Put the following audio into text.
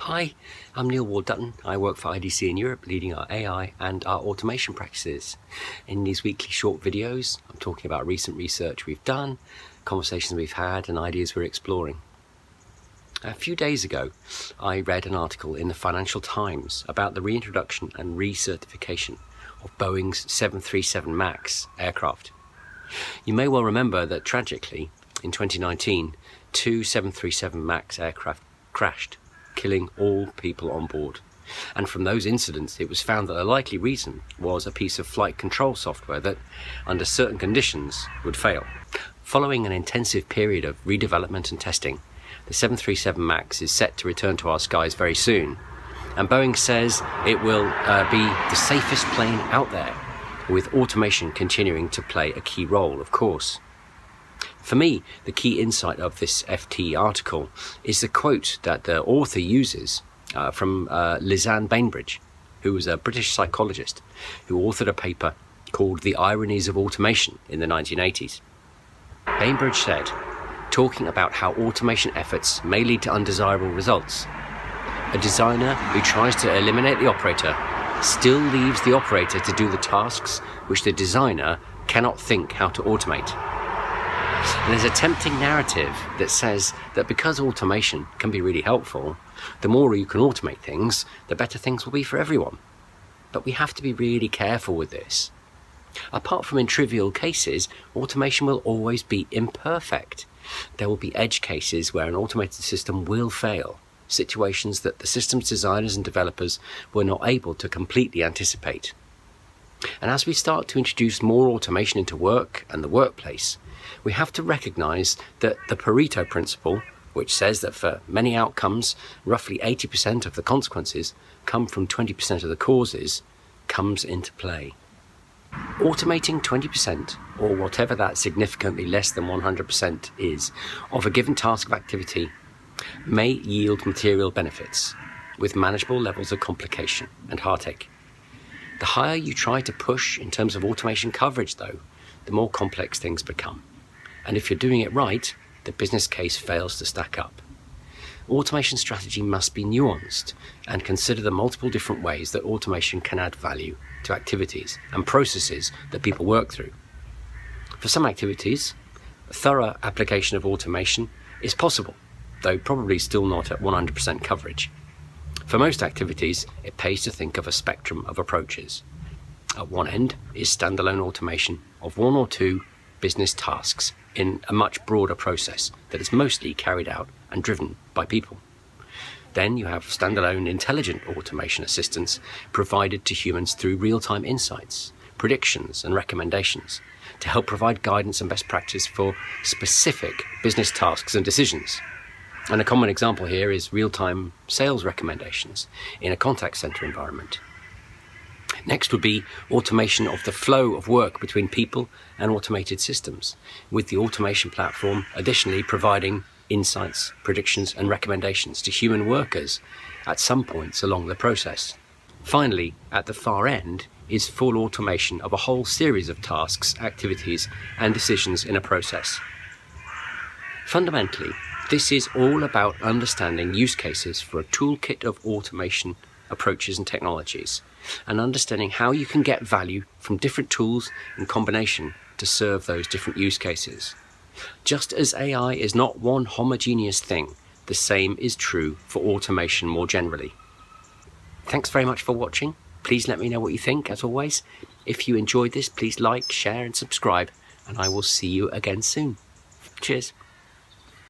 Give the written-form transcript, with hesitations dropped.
Hi, I'm Neil Ward-Dutton. I work for IDC in Europe, leading our AI and our automation practices. In these weekly short videos, I'm talking about recent research we've done, conversations we've had, and ideas we're exploring. A few days ago, I read an article in the Financial Times about the reintroduction and recertification of Boeing's 737 MAX aircraft. You may well remember that tragically, in 2019, two 737 MAX aircraft crashed, killing all people on board. And from those incidents, it was found that the likely reason was a piece of flight control software that, under certain conditions, would fail. Following an intensive period of redevelopment and testing, the 737 MAX is set to return to our skies very soon, and Boeing says it will be the safest plane out there, with automation continuing to play a key role, of course. For me, the key insight of this FT article is the quote that the author uses from Lisanne Bainbridge, who was a British psychologist who authored a paper called The Ironies of Automation in the 1980s. Bainbridge said, talking about how automation efforts may lead to undesirable results, a designer who tries to eliminate the operator still leaves the operator to do the tasks which the designer cannot think how to automate. And there's a tempting narrative that says that because automation can be really helpful, the more you can automate things, the better things will be for everyone. But we have to be really careful with this. Apart from in trivial cases, automation will always be imperfect. There will be edge cases where an automated system will fail, situations that the systems designers and developers were not able to completely anticipate. And as we start to introduce more automation into work and the workplace, we have to recognize that the Pareto principle, which says that for many outcomes, roughly 80% of the consequences come from 20% of the causes, comes into play. Automating 20%, or whatever that significantly less than 100% is, of a given task of activity may yield material benefits with manageable levels of complication and heartache. The higher you try to push in terms of automation coverage, though, the more complex things become. And if you're doing it right, the business case fails to stack up. Automation strategy must be nuanced and consider the multiple different ways that automation can add value to activities and processes that people work through. For some activities, a thorough application of automation is possible, though probably still not at 100% coverage. For most activities, it pays to think of a spectrum of approaches. At one end is standalone automation of one or two business tasks in a much broader process that is mostly carried out and driven by people. Then you have standalone intelligent automation assistance provided to humans through real-time insights, predictions and recommendations to help provide guidance and best practice for specific business tasks and decisions. And a common example here is real-time sales recommendations in a contact center environment. Next would be automation of the flow of work between people and automated systems, with the automation platform additionally providing insights, predictions and recommendations to human workers at some points along the process. Finally, at the far end is full automation of a whole series of tasks, activities and decisions in a process. Fundamentally, this is all about understanding use cases for a toolkit of automation approaches and technologies, and understanding how you can get value from different tools in combination to serve those different use cases. Just as AI is not one homogeneous thing, the same is true for automation more generally. Thanks very much for watching. Please let me know what you think, as always. If you enjoyed this, please like, share and subscribe, and I will see you again soon. Cheers.